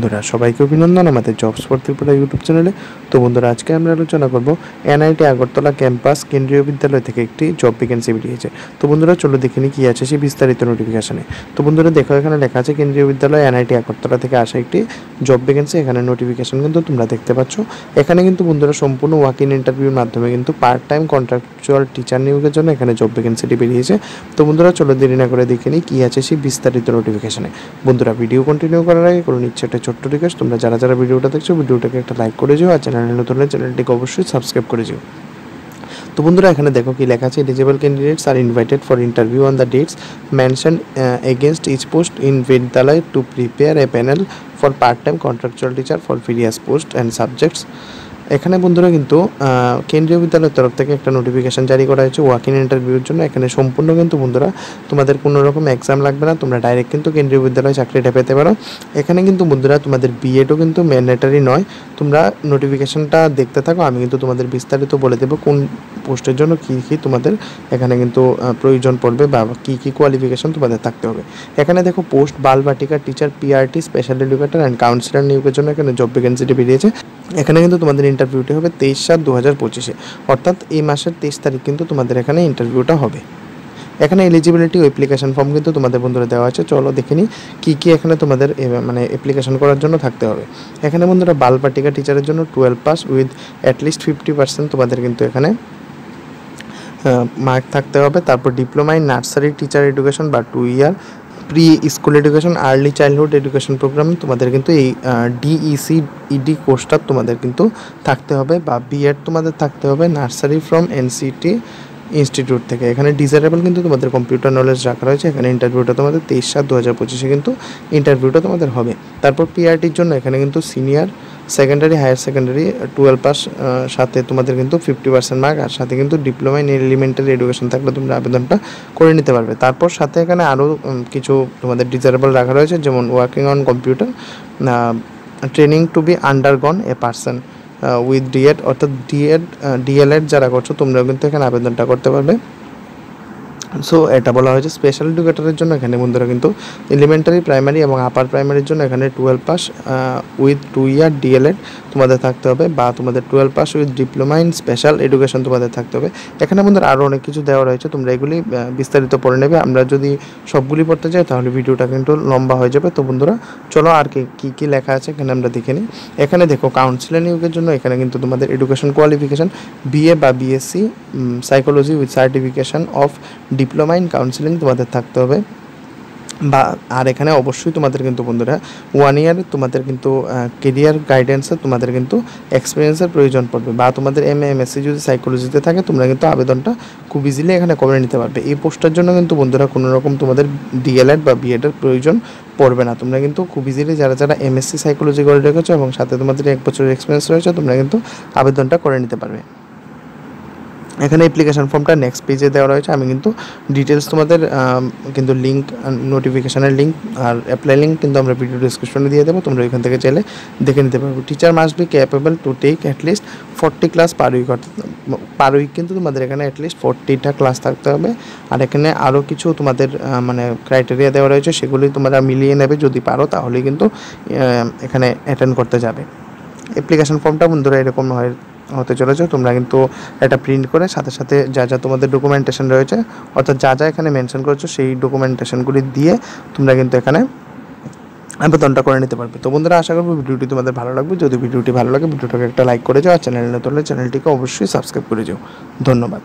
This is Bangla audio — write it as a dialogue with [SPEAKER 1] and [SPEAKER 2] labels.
[SPEAKER 1] বন্ধুরা সবাইকে অভিনন্দন আমাদের জবস ফর ত্রিপুরা ইউটিউব চ্যানেলে। তো বন্ধুরা আজকে আমরা আলোচনা করব এনআইটি আগরতলা ক্যাম্পাস কেন্দ্রীয় বিদ্যালয় থেকে একটি জব ভ্যাকেন্সি বেরিয়েছে। তো বন্ধুরা চলো দেখে নিই কী আছে সেই বিস্তারিত নোটিফিকেশানে। তো বন্ধুরা দেখো এখানে লেখা আছে কেন্দ্রীয় বিদ্যালয় এনআইটি আগরতলা থেকে আসা একটি জব ভ্যাকেন্সি। এখানে নোটিফিকেশান কিন্তু তোমরা দেখতে পাচ্ছ। এখানে কিন্তু বন্ধুরা সম্পূর্ণ ওয়াক ইন ইন্টারভিউর মাধ্যমে কিন্তু পার্ট টাইম কন্ট্রাকচুয়াল টিচার নিয়োগের জন্য এখানে জব ভ্যাকেন্সিটি বেরিয়েছে। তো বন্ধুরা চলো দেরি না করে দেখে নিই কী আছে সেই বিস্তারিত নোটিফিকেশানে। বন্ধুরা ভিডিও কন্টিনিউ করার আগে কোনো নিচ্ছে একটা ছোট্ট রিকোয়েস্ট, তোমরা যারা ভিডিওটা দেখছো ভিডিওটাকে একটা লাইক করে যাও, আর চ্যানেলে নতুন হলে চ্যানেলটিকে অবশ্যই সাবস্ক্রাইব করে যাও। তো বন্ধুরা এখানে দেখো কি লেখা আছে, eligible candidates are invited for interview on the dates mention against each post in বিদ্যালয় to prepare a panel for part time contractual teacher for various post and subjects. এখানে বন্ধুরা কিন্তু কেন্দ্রীয় বিদ্যালয়ের তরফ থেকে একটা নোটিফিকেশান জারি করা হয়েছে ওয়াক ইন ইন্টারভিউর জন্য। এখানে সম্পূর্ণ কিন্তু বন্ধুরা তোমাদের কোনো রকম এক্সাম লাগবে না, তোমরা ডাইরেক্ট কিন্তু কেন্দ্রীয় বিদ্যালয়ে চাকরিটা পেতে পারো। এখানে কিন্তু বন্ধুরা তোমাদের বিএডও কিন্তু ম্যান্ডেটারি নয়। তোমরা নোটিফিকেশানটা দেখতে থাকো, আমি কিন্তু তোমাদের বিস্তারিত বলে দেবো কোন পোস্টের জন্য কী তোমাদের এখানে কিন্তু প্রয়োজন পড়বে বা কী কোয়ালিফিকেশান তোমাদের থাকতে হবে। এখানে দেখো post Balvatika teacher PRT special educator and councillor নিয়োগের জন্য এখানে জব ভ্যাকেন্সিটি বেরিয়েছে। এখানে কিন্তু তোমাদের ইন্টারভিউটি হবে 23/7/2025, অর্থাৎ এই মাসের 23 তারিখ কিন্তু তোমাদের এখানে ইন্টারভিউটা হবে। এখানে এলিজিবিলিটি ও অ্যাপ্লিকেশন ফর্ম কিন্তু তোমাদের বন্ধুরা দেওয়া আছে। চলো দেখে নিই কী এখানে তোমাদের মানে অ্যাপ্লিকেশন করার জন্য থাকতে হবে। এখানে বন্ধুরা বালবাটিকা টিচারের জন্য 12 পাস উইথ অ্যাটলিস্ট 50% তোমাদের কিন্তু এখানে মার্ক থাকতে হবে। তারপর diploma in nursery teacher education বা 2 year pre school education early childhood education programme তোমাদের কিন্তু এই ডিইসিইডি কোর্সটা তোমাদের কিন্তু থাকতে হবে, বা বিএড তোমাদের থাকতে হবে নার্সারি ফ্রম এনসিটি ইনস্টিটিউট থেকে। এখানে ডিজারেবল কিন্তু তোমাদের কম্পিউটার নলেজ রাখা রয়েছে। এখানে ইন্টারভিউটা তোমাদের 23/7/2025 কিন্তু ইন্টারভিউটা তোমাদের হবে। তারপর পিআরটির জন্য এখানে কিন্তু senior secondary higher secondary 12 pass সাথে তোমাদের কিন্তু 50% মার্ক, আর সাথে কিন্তু ডিপ্লোমা ইন এলিমেন্টারি এডুকেশন থাকলে তোমরা আবেদনটা করে নিতে পারবে। তারপর সাথে এখানে আরও কিছু তোমাদের ডিজারেবল রাখা রয়েছে, যেমন working on computer training to be undergone a person with DEd, অর্থাৎ ডিএলএড যারা করছো তোমরাও কিন্তু এখানে আবেদনটা করতে পারবে। সো এটা বলা হয়েছে স্পেশাল এডুকেটরের জন্য এখানে বন্ধুরা কিন্তু এলিমেন্টারি প্রাইমারি এবং আপার প্রাইমারির জন্য এখানে 12 পাস উইথ 2 ইয়ার ডিএলএড তোমাদের থাকতে হবে, বা তোমাদের 12 pass with diploma in special education তোমাদের থাকতে হবে। এখানে বন্ধুরা আরও অনেক কিছু দেওয়া রয়েছে, তোমরা এগুলি বিস্তারিত পড়ে নেবে। আমরা যদি সবগুলি পড়তে যাই তাহলে ভিডিওটা কিন্তু লম্বা হয়ে যাবে। তো বন্ধুরা চলো আর কী লেখা আছে এখানে আমরা দেখে নিই। এখানে দেখো কাউন্সিলর নিয়োগের জন্য এখানে কিন্তু তোমাদের এডুকেশন কোয়ালিফিকেশান বিএ বা BSc psychology with certification of diploma in counselling তোমাদের থাকতে হবে, বা আর এখানে অবশ্যই তোমাদের কিন্তু বন্ধুরা 1 ইয়ার তোমাদের কিন্তু কেরিয়ার গাইডেন্সে তোমাদের কিন্তু এক্সপিরিয়েন্সের প্রয়োজন পড়বে, বা তোমাদের এমএসসি যদি সাইকোলজিতে থাকে তোমরা কিন্তু আবেদনটা খুব ইজিলি এখানে করে নিতে পারবে। এই পোস্টের জন্য কিন্তু বন্ধুরা কোনো রকম তোমাদের ডিএলএড বা বিএডের প্রয়োজন পড়বে না। তোমরা কিন্তু খুব ইজিলি যারা এমএসসি সাইকোলজি করে রেখেছো এবং সাথে তোমাদের 1 বছরের এক্সপিরিয়েন্স রয়েছে তোমরা কিন্তু আবেদনটা করে নিতে পারবে। এখানে অ্যাপ্লিকেশন ফর্মটা নেক্সট পেজে দেওয়া রয়েছে। আমি কিন্তু ডিটেলস তোমাদের কিন্তু লিঙ্ক নোটিফিকেশানের লিঙ্ক আর অ্যাপ্লাই লিঙ্ক কিন্তু আমরা ভিডিও ডিসক্রিপশনে দিয়ে দেবো, তোমরা ওইখান থেকে চাইলে দেখে নিতে পারবো। Teacher must be capable to take at least 40 class per week, অর্থাৎ পার উইক কিন্তু তোমাদের এখানে অ্যাটলিস্ট 40টা ক্লাস থাকতে হবে। আর এখানে আরও কিছু তোমাদের মানে ক্রাইটেরিয়া দেওয়া রয়েছে, সেগুলি তোমরা মিলিয়ে নেবে, যদি পারো তাহলে কিন্তু এখানে অ্যাটেন্ড করতে যাবে। অ্যাপ্লিকেশন ফর্মটা বন্ধুরা এরকম হতে চলেছে। তোমরা কিন্তু এটা প্রিন্ট করে সাথে যা তোমাদের ডকুমেন্টেশন রয়েছে, অর্থাৎ যা এখানে মেনশন করেছো সেই ডকুমেন্টেশনগুলি দিয়ে তোমরা কিন্তু এখানে আবেদনটা করে নিতে পারবে। তো বন্ধুরা আশা করবো ভিডিওটি তোমাদের ভালো লাগবে। যদি ভিডিওটি ভালো লাগে ভিডিওটাকে একটা লাইক করে যাও, আর চ্যানেলে নতুন হলে চ্যানেলটিকে অবশ্যই সাবস্ক্রাইব করে যাও। ধন্যবাদ।